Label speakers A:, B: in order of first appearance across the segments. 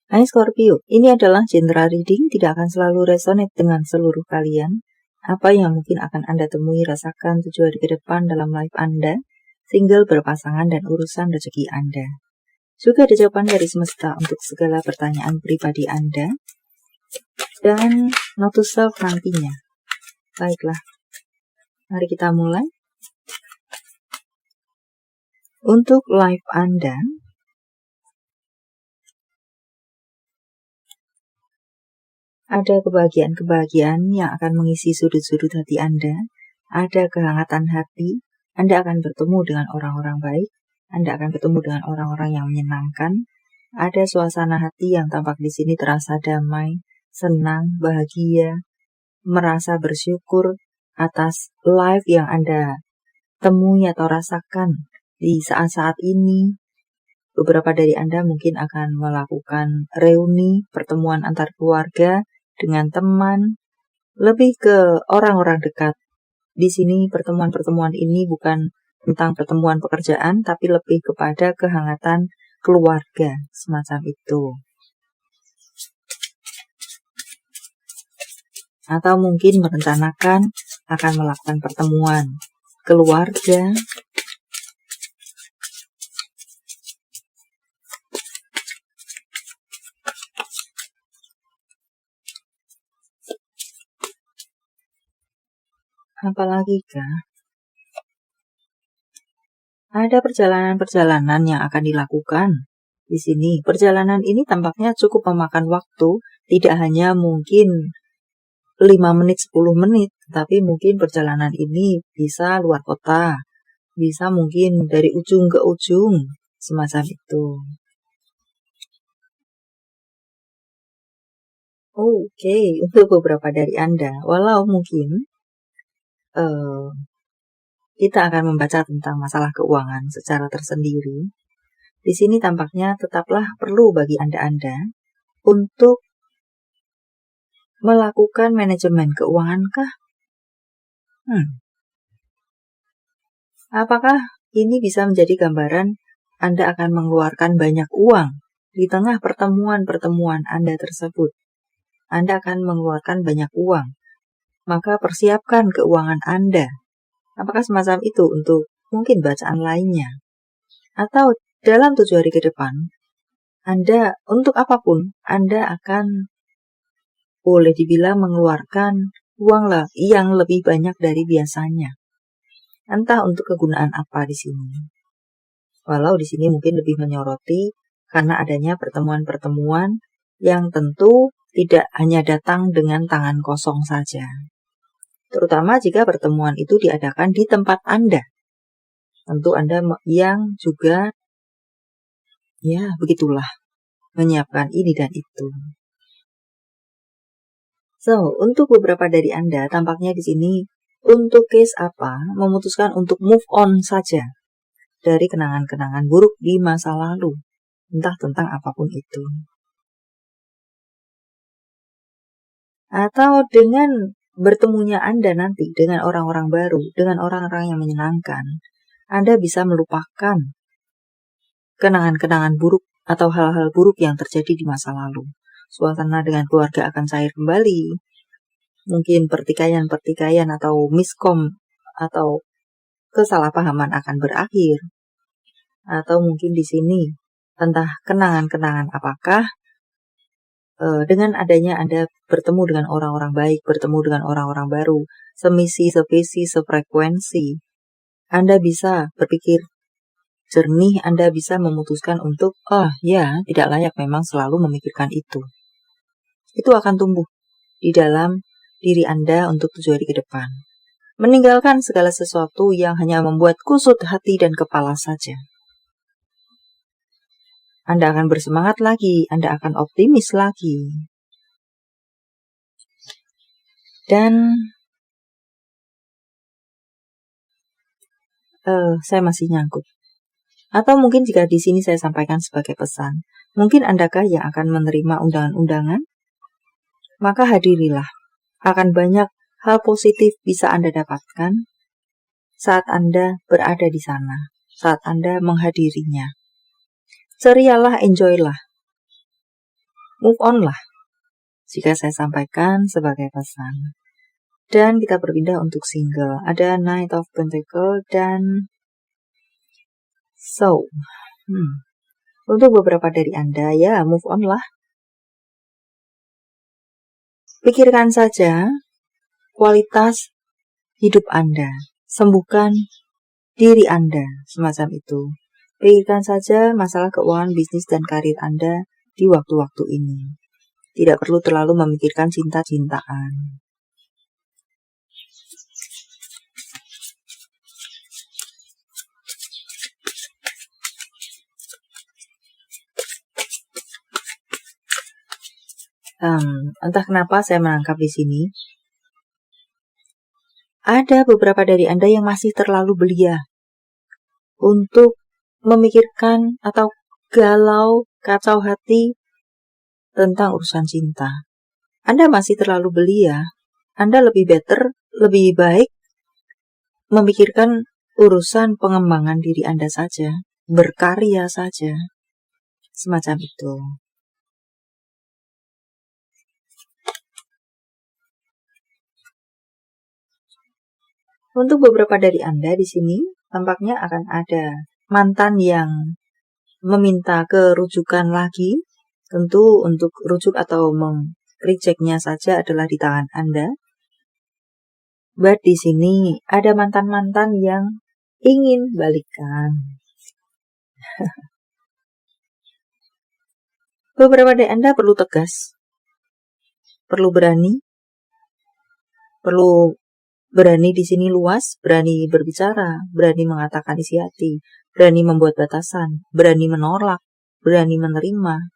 A: Hai Scorpio, ini adalah general reading, tidak akan selalu resonate dengan seluruh kalian. Apa yang mungkin akan Anda temui, rasakan 7 hari ke depan dalam life Anda, single, berpasangan, dan urusan rezeki Anda. Juga ada jawaban dari semesta untuk segala pertanyaan pribadi Anda, dan note to self nantinya. Baiklah, mari kita mulai. Untuk life Anda, ada kebahagiaan-kebahagiaan yang akan mengisi sudut-sudut hati Anda. Ada kehangatan hati. Anda akan bertemu dengan orang-orang baik. Anda akan bertemu dengan orang-orang yang menyenangkan. Ada suasana hati yang tampak di sini terasa damai, senang, bahagia, merasa bersyukur atas life yang Anda temui atau rasakan di saat-saat ini. Beberapa dari Anda mungkin akan melakukan reuni, pertemuan antar keluarga, dengan teman, lebih ke orang-orang dekat. Di sini pertemuan-pertemuan ini bukan tentang pertemuan pekerjaan, tapi lebih kepada kehangatan keluarga, semacam itu. Atau mungkin merencanakan akan melakukan pertemuan keluarga, apalagi kah? Ada perjalanan-perjalanan yang akan dilakukan di sini. Perjalanan ini tampaknya cukup memakan waktu, tidak hanya mungkin 5 menit, 10 menit, tapi mungkin perjalanan ini bisa luar kota, bisa mungkin dari ujung ke ujung, semacam itu. Oke, untuk beberapa dari Anda, walau mungkin kita akan membaca tentang masalah keuangan secara tersendiri, di sini tampaknya tetaplah perlu bagi Anda untuk melakukan manajemen keuangan kah? Apakah ini bisa menjadi gambaran Anda akan mengeluarkan banyak uang di tengah pertemuan-pertemuan Anda tersebut? Anda akan mengeluarkan banyak uang, maka persiapkan keuangan Anda. Apakah semacam itu untuk mungkin bacaan lainnya? Atau dalam 7 hari ke depan, Anda, untuk apapun, Anda akan boleh dibilang mengeluarkan uang yang lebih banyak dari biasanya. Entah untuk kegunaan apa di sini. Walau di sini mungkin lebih menyoroti karena adanya pertemuan-pertemuan yang tentu tidak hanya datang dengan tangan kosong saja. Terutama jika pertemuan itu diadakan di tempat Anda. Tentu Anda yang juga, ya begitulah, menyiapkan ini dan itu. So, untuk beberapa dari Anda, tampaknya di sini, untuk case apa, memutuskan untuk move on saja dari kenangan-kenangan buruk di masa lalu, entah tentang apapun itu. Atau dengan bertemunya Anda nanti dengan orang-orang baru, dengan orang-orang yang menyenangkan, Anda bisa melupakan kenangan-kenangan buruk atau hal-hal buruk yang terjadi di masa lalu. Suasana dengan keluarga akan cair kembali. Mungkin pertikaian-pertikaian atau miskom atau kesalahpahaman akan berakhir. Atau mungkin di sini, entah kenangan-kenangan apakah, dengan adanya Anda bertemu dengan orang-orang baik, bertemu dengan orang-orang baru, semisi, sevisi, sefrekuensi, Anda bisa berpikir jernih, Anda bisa memutuskan untuk, tidak layak memang selalu memikirkan itu. Itu akan tumbuh di dalam diri Anda untuk 7 hari ke depan. Meninggalkan segala sesuatu yang hanya membuat kusut hati dan kepala saja. Anda akan bersemangat lagi, Anda akan optimis lagi. Dan saya masih nyangkut. Atau mungkin jika di sini saya sampaikan sebagai pesan, mungkin Andakah yang akan menerima undangan-undangan? Maka hadirilah. Akan banyak hal positif bisa Anda dapatkan saat Anda berada di sana, saat Anda menghadirinya. Cerialah, enjoylah. Move on lah, jika saya sampaikan sebagai pesan. Dan kita berpindah untuk single. Ada Knight of Pentacle dan So. Untuk beberapa dari Anda, ya move on lah. Pikirkan saja kualitas hidup Anda. Sembuhkan diri Anda, semacam itu. Pikirkan saja masalah keuangan, bisnis, dan karir Anda di waktu-waktu ini. Tidak perlu terlalu memikirkan cinta-cintaan. Entah kenapa saya menangkap di sini. Ada beberapa dari Anda yang masih terlalu belia untuk memikirkan atau galau, kacau hati tentang urusan cinta. Anda masih terlalu belia. Anda lebih baik memikirkan urusan pengembangan diri Anda saja, berkarya saja, semacam itu. Untuk beberapa dari Anda di sini, tampaknya akan ada mantan yang meminta kerujukan lagi. Tentu untuk rujuk atau rejectnya saja adalah di tangan Anda. But di sini ada mantan-mantan yang ingin balikan. Beberapa dari Anda perlu tegas, perlu berani di sini luas, berani berbicara, berani mengatakan isi hati, berani membuat batasan, berani menolak, berani menerima,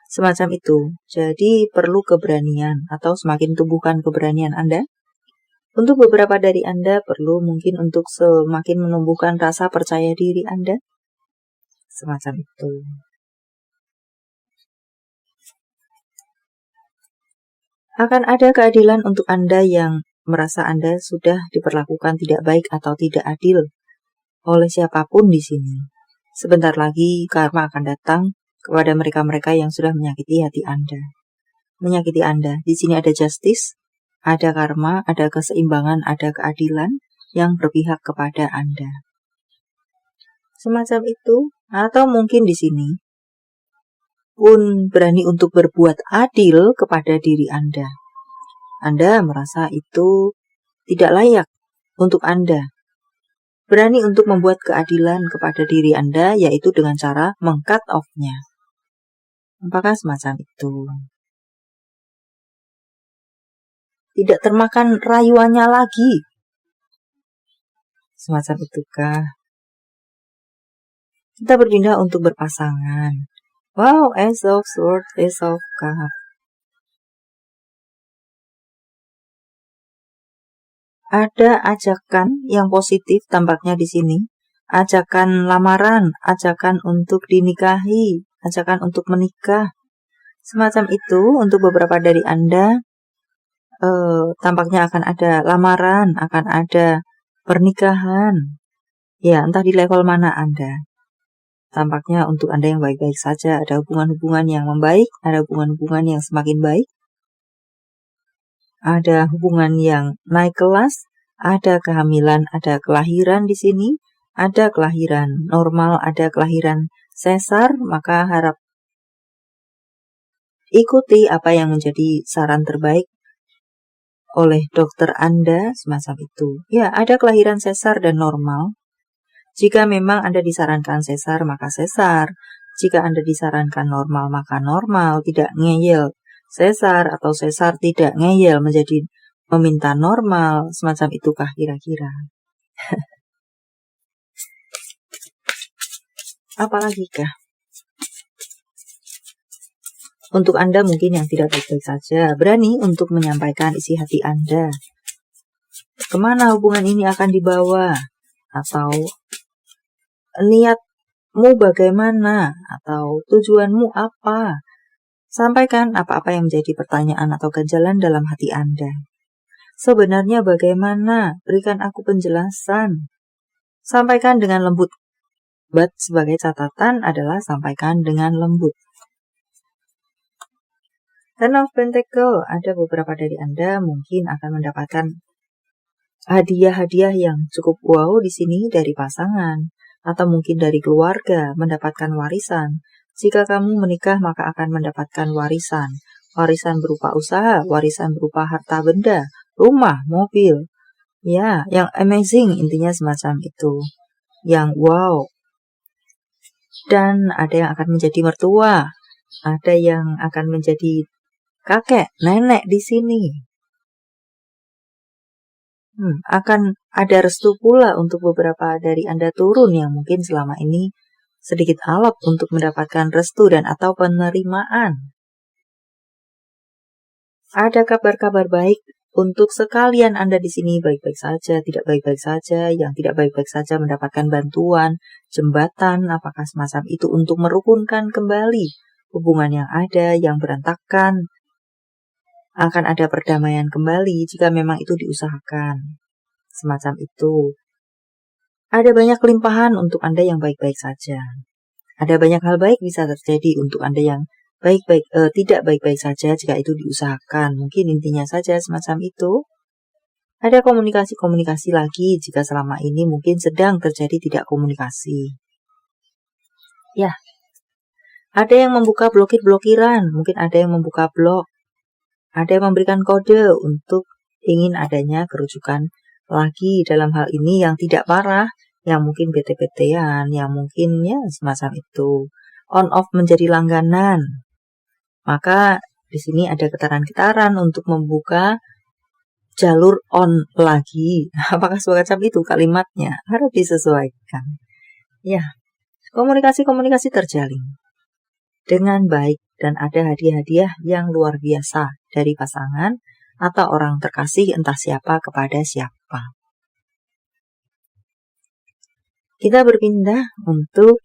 A: semacam itu. Jadi perlu keberanian atau semakin tumbuhkan keberanian Anda. Untuk beberapa dari Anda perlu mungkin untuk semakin menumbuhkan rasa percaya diri Anda, semacam itu. Akan ada keadilan untuk Anda yang merasa Anda sudah diperlakukan tidak baik atau tidak adil oleh siapapun di sini. Sebentar lagi karma akan datang kepada mereka-mereka yang sudah menyakiti hati Anda. Menyakiti Anda. Di sini ada justice, ada karma, ada keseimbangan, ada keadilan yang berpihak kepada Anda. Semacam itu. Atau mungkin di sini pun berani untuk berbuat adil kepada diri Anda. Anda merasa itu tidak layak untuk Anda. Berani untuk membuat keadilan kepada diri Anda, yaitu dengan cara meng-cut off-nya. Apakah semacam itu? Tidak termakan rayuannya lagi. Semacam itukah? Kita berpindah untuk berpasangan. Wow, Ace of Swords, Ace of Cups. Ada ajakan yang positif tampaknya di sini. Ajakan lamaran, ajakan untuk dinikahi, ajakan untuk menikah. Semacam itu untuk beberapa dari Anda. Tampaknya akan ada lamaran, akan ada pernikahan. Ya, entah di level mana Anda. Tampaknya untuk Anda yang baik-baik saja, ada hubungan-hubungan yang membaik, ada hubungan-hubungan yang semakin baik. Ada hubungan yang naik kelas, ada kehamilan, ada kelahiran di sini, ada kelahiran normal, ada kelahiran sesar, maka harap ikuti apa yang menjadi saran terbaik oleh dokter Anda, semacam itu. Ya, ada kelahiran sesar dan normal. Jika memang Anda disarankan sesar, maka sesar. Jika Anda disarankan normal, maka normal, tidak ngeyel sesar atau sesar tidak ngeyel menjadi meminta normal, semacam itukah kira-kira. Apalagi kah? Untuk Anda mungkin yang tidak baik-baik saja, berani untuk menyampaikan isi hati Anda. Kemana hubungan ini akan dibawa? Atau niatmu bagaimana? Atau tujuanmu apa? Sampaikan apa-apa yang menjadi pertanyaan atau ganjalan dalam hati Anda. Sebenarnya bagaimana? Berikan aku penjelasan. Sampaikan dengan lembut. But sebagai catatan adalah sampaikan dengan lembut. Ten of Pentacle, ada beberapa dari Anda mungkin akan mendapatkan hadiah-hadiah yang cukup wow di sini dari pasangan, atau mungkin dari keluarga, mendapatkan warisan. Jika kamu menikah, maka akan mendapatkan warisan. Warisan berupa usaha, warisan berupa harta benda, rumah, mobil. Ya, yang amazing, intinya semacam itu. Yang wow. Dan ada yang akan menjadi mertua, ada yang akan menjadi kakek, nenek di sini. Akan ada restu pula untuk beberapa dari Anda turun yang mungkin selama ini sedikit alot untuk mendapatkan restu dan atau penerimaan. Ada kabar-kabar baik untuk sekalian Anda di sini, baik-baik saja, tidak baik-baik saja, yang tidak baik-baik saja mendapatkan bantuan, jembatan, apakah semacam itu untuk merukunkan kembali hubungan yang ada, yang berantakan. Akan ada perdamaian kembali jika memang itu diusahakan. Semacam itu. Ada banyak kelimpahan untuk Anda yang baik-baik saja. Ada banyak hal baik bisa terjadi untuk Anda yang tidak baik-baik saja jika itu diusahakan. Mungkin intinya saja semacam itu. Ada komunikasi-komunikasi lagi jika selama ini mungkin sedang terjadi tidak komunikasi. Ya, ada yang membuka blokir-blokiran, mungkin ada yang membuka blok. Ada yang memberikan kode untuk ingin adanya kerucukan lagi dalam hal ini yang tidak parah, yang mungkin bete-betean, yang mungkin ya semacam itu. On-off menjadi langganan. Maka di sini ada getaran-getaran untuk membuka jalur on lagi. Apakah semacam itu kalimatnya? Harus disesuaikan. Ya, komunikasi-komunikasi terjalin dengan baik dan ada hadiah-hadiah yang luar biasa dari pasangan atau orang terkasih entah siapa kepada siapa. Kita berpindah untuk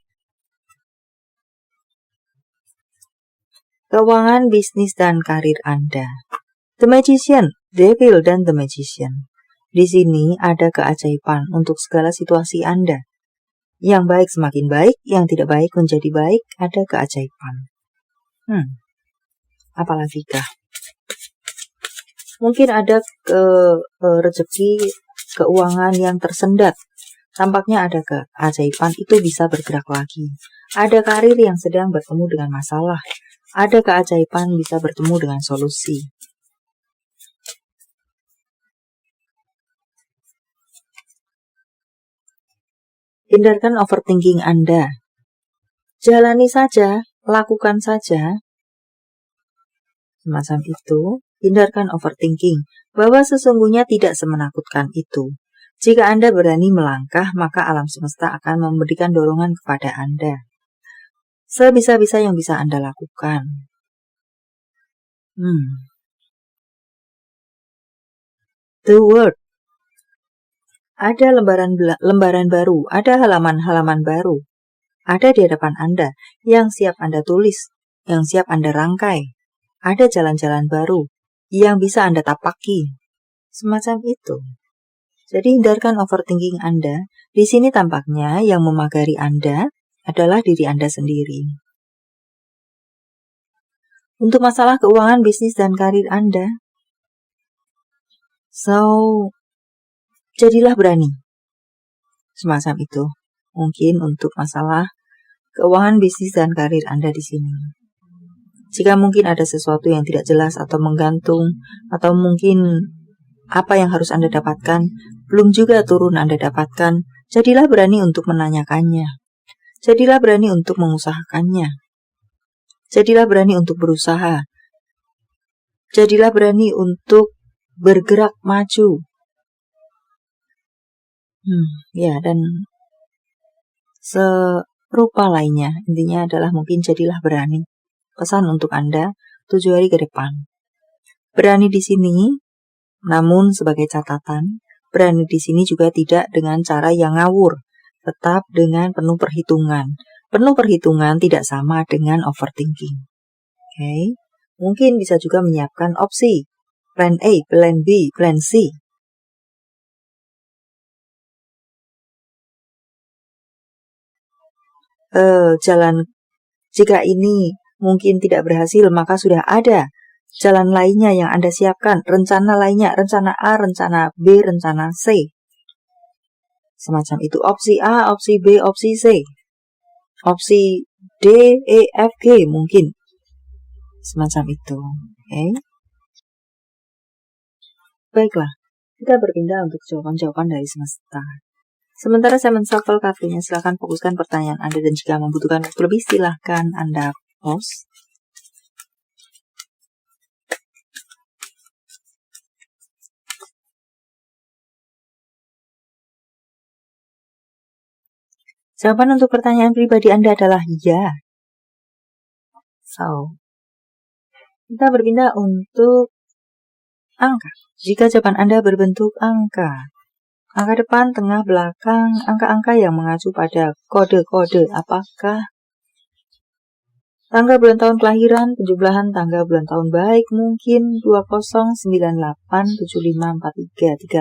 A: keuangan, bisnis, dan karir Anda. The Magician, Devil, dan The Magician. Di sini ada keajaiban untuk segala situasi Anda. Yang baik semakin baik, yang tidak baik menjadi baik, ada keajaiban. Apalagi kah? Mungkin ada rezeki keuangan yang tersendat. Tampaknya ada keajaiban itu bisa bergerak lagi. Ada karir yang sedang bertemu dengan masalah. Ada keajaiban bisa bertemu dengan solusi. Hindarkan overthinking Anda. Jalani saja, lakukan saja. Semacam itu, hindarkan overthinking, bahwa sesungguhnya tidak semenakutkan itu. Jika Anda berani melangkah, maka alam semesta akan memberikan dorongan kepada Anda. Sebisa-bisa yang bisa Anda lakukan. The Word. Ada lembaran baru, ada halaman-halaman baru. Ada di hadapan Anda, yang siap Anda tulis, yang siap Anda rangkai. Ada jalan-jalan baru yang bisa Anda tapaki. Semacam itu. Jadi hindarkan overthinking Anda. Di sini tampaknya yang memagari Anda adalah diri Anda sendiri. Untuk masalah keuangan, bisnis, dan karir Anda, jadilah berani. Semacam itu. Mungkin untuk masalah keuangan, bisnis, dan karir Anda di sini. Jika mungkin ada sesuatu yang tidak jelas atau menggantung, atau mungkin apa yang harus Anda dapatkan, belum juga turun Anda dapatkan, jadilah berani untuk menanyakannya. Jadilah berani untuk mengusahakannya. Jadilah berani untuk berusaha. Jadilah berani untuk bergerak maju. Dan serupa lainnya. Intinya adalah mungkin jadilah berani. Pesan untuk Anda 7 hari ke depan. Berani di sini, namun sebagai catatan, berani di sini juga tidak dengan cara yang ngawur, tetap dengan penuh perhitungan. Penuh perhitungan tidak sama dengan overthinking. Oke. Mungkin bisa juga menyiapkan opsi, plan A, plan B, plan C. Jika ini mungkin tidak berhasil, maka sudah ada jalan lainnya yang Anda siapkan, rencana lainnya, rencana A, rencana B, rencana C. Semacam itu, opsi A, opsi B, opsi C. Opsi D, E, F, G mungkin. Semacam itu. Oke. Baiklah, kita berpindah untuk jawaban-jawaban dari semesta. Sementara saya men-shuffle kartunya, silakan fokuskan pertanyaan Anda dan jika membutuhkan waktu lebih, silahkan Anda pause. Jawaban untuk pertanyaan pribadi Anda adalah ya. So, kita berpindah untuk angka. Jika jawaban Anda berbentuk angka depan, tengah, belakang, angka-angka yang mengacu pada kode-kode, apakah tanggal bulan tahun kelahiran, penjumlahan tanggal bulan tahun baik, mungkin 2098754338,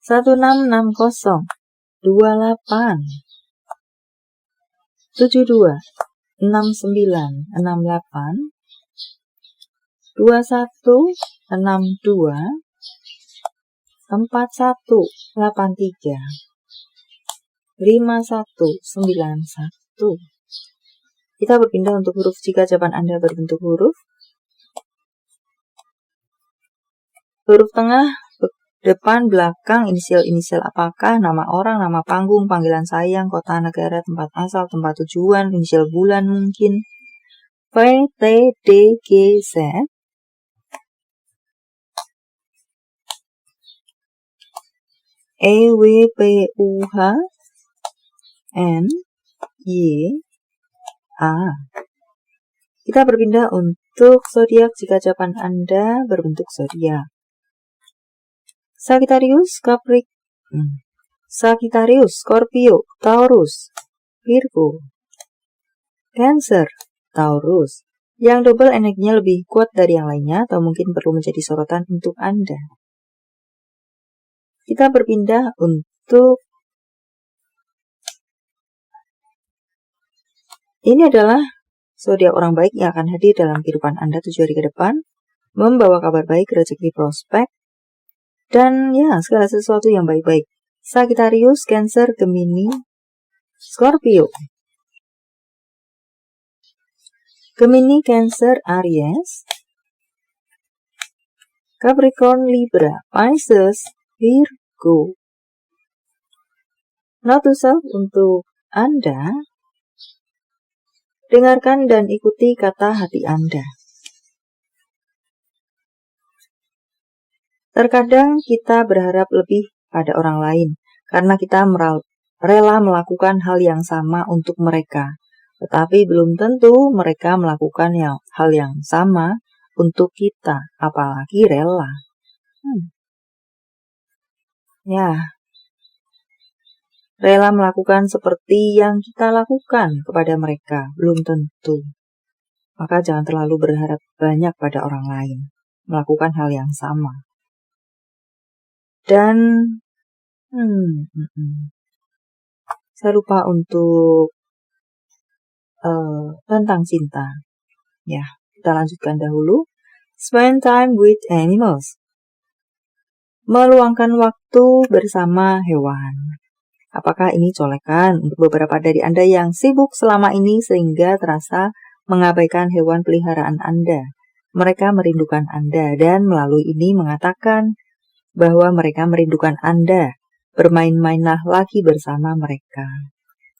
A: 1660, 28, 72, 69, 68, 21, 62, 4183, 5191. Kita berpindah untuk huruf jika jawaban Anda berbentuk huruf. Huruf tengah, depan, belakang, inisial-inisial apakah, nama orang, nama panggung, panggilan sayang, kota, negara, tempat asal, tempat tujuan, inisial bulan mungkin. P, T, D, G, Z. E, W, P, U, H, N, Y, A. Kita berpindah untuk zodiak jika jawaban Anda berbentuk zodiak. Sagittarius, Sagittarius, Scorpio, Taurus, Virgo, Cancer, Taurus. Yang double energinya lebih kuat dari yang lainnya atau mungkin perlu menjadi sorotan untuk Anda. Kita berpindah untuk ini adalah zodiak orang baik yang akan hadir dalam kehidupan Anda 7 hari ke depan, membawa kabar baik, rezeki, prospek, dan ya segala sesuatu yang baik-baik. Sagittarius, Cancer, Gemini, Scorpio, Gemini, Cancer, Aries, Capricorn, Libra, Pisces, Virgo. Note to self untuk Anda, dengarkan dan ikuti kata hati Anda. Terkadang kita berharap lebih pada orang lain karena kita rela melakukan hal yang sama untuk mereka. Tetapi belum tentu mereka melakukan hal yang sama untuk kita, apalagi rela. Ya, rela melakukan seperti yang kita lakukan kepada mereka, belum tentu. Maka jangan terlalu berharap banyak pada orang lain, melakukan hal yang sama. Dan, saya lupa untuk tentang cinta. Ya, kita lanjutkan dahulu. Spend time with animals. Meluangkan waktu bersama hewan. Apakah ini colekan untuk beberapa dari Anda yang sibuk selama ini sehingga terasa mengabaikan hewan peliharaan Anda? Mereka merindukan Anda dan melalui ini mengatakan bahwa mereka merindukan Anda. Bermain-mainlah lagi bersama mereka.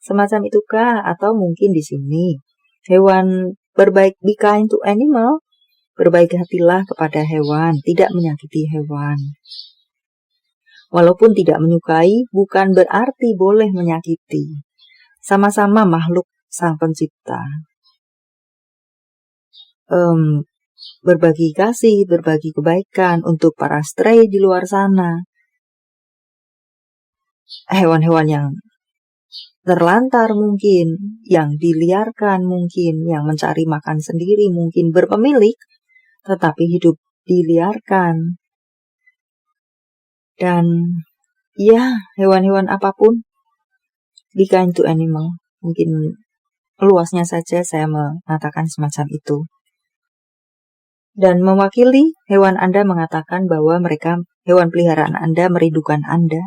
A: Semacam itukah? Atau mungkin di sini hewan berbaik, be kind to animal, berbaik hatilah kepada hewan, tidak menyakiti hewan. Walaupun tidak menyukai, bukan berarti boleh menyakiti. Sama-sama makhluk Sang Pencipta. Berbagi kasih, berbagi kebaikan untuk para stray di luar sana. Hewan-hewan yang terlantar mungkin, yang diliarkan mungkin, yang mencari makan sendiri mungkin, berpemilik, tetapi hidup diliarkan. Dan ya, hewan-hewan apapun, be kind to animal. Mungkin luasnya saja saya mengatakan semacam itu. Dan mewakili hewan Anda mengatakan bahwa hewan peliharaan Anda merindukan Anda.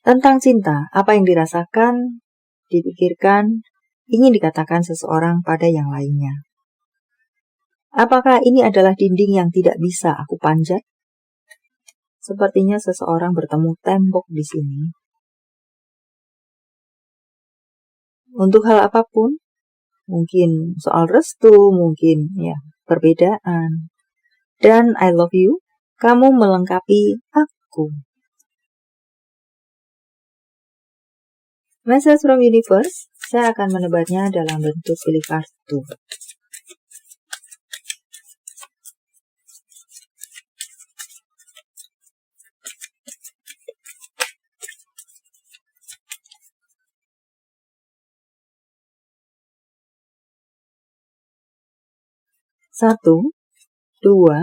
A: Tentang cinta, apa yang dirasakan, dipikirkan, ingin dikatakan seseorang pada yang lainnya. Apakah ini adalah dinding yang tidak bisa aku panjat? Sepertinya seseorang bertemu tembok di sini. Untuk hal apapun, mungkin soal restu, mungkin perbedaan. Dan I love you, kamu melengkapi aku. Message from Universe, saya akan menebarnya dalam bentuk pilih kartu. Satu, 2,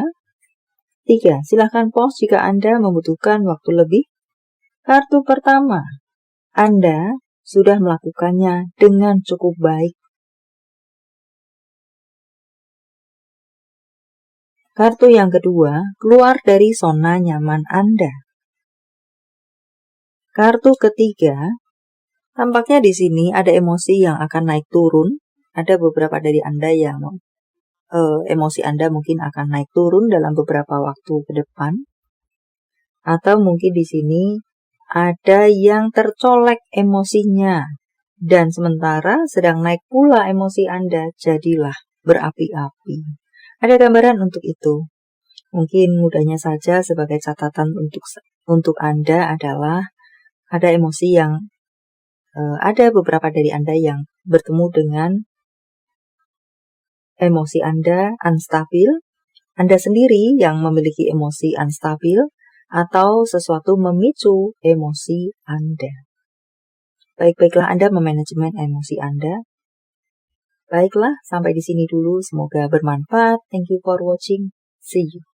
A: 3. Silahkan pause jika Anda membutuhkan waktu lebih. Kartu pertama, Anda sudah melakukannya dengan cukup baik. Kartu yang kedua, keluar dari zona nyaman Anda. Kartu ketiga, tampaknya di sini ada emosi yang akan naik turun. Ada beberapa dari Anda yang emosi Anda mungkin akan naik turun dalam beberapa waktu ke depan. Atau mungkin di sini ada yang tercolek emosinya. Dan sementara sedang naik pula emosi Anda, jadilah berapi-api. Ada gambaran untuk itu. Mungkin mudahnya saja sebagai catatan untuk Anda adalah ada emosi yang ada beberapa dari Anda yang bertemu dengan emosi Anda unstabil, Anda sendiri yang memiliki emosi unstabil, atau sesuatu memicu emosi Anda. Baik-baiklah Anda memanajemen emosi Anda. Baiklah, sampai di sini dulu. Semoga bermanfaat. Thank you for watching. See you.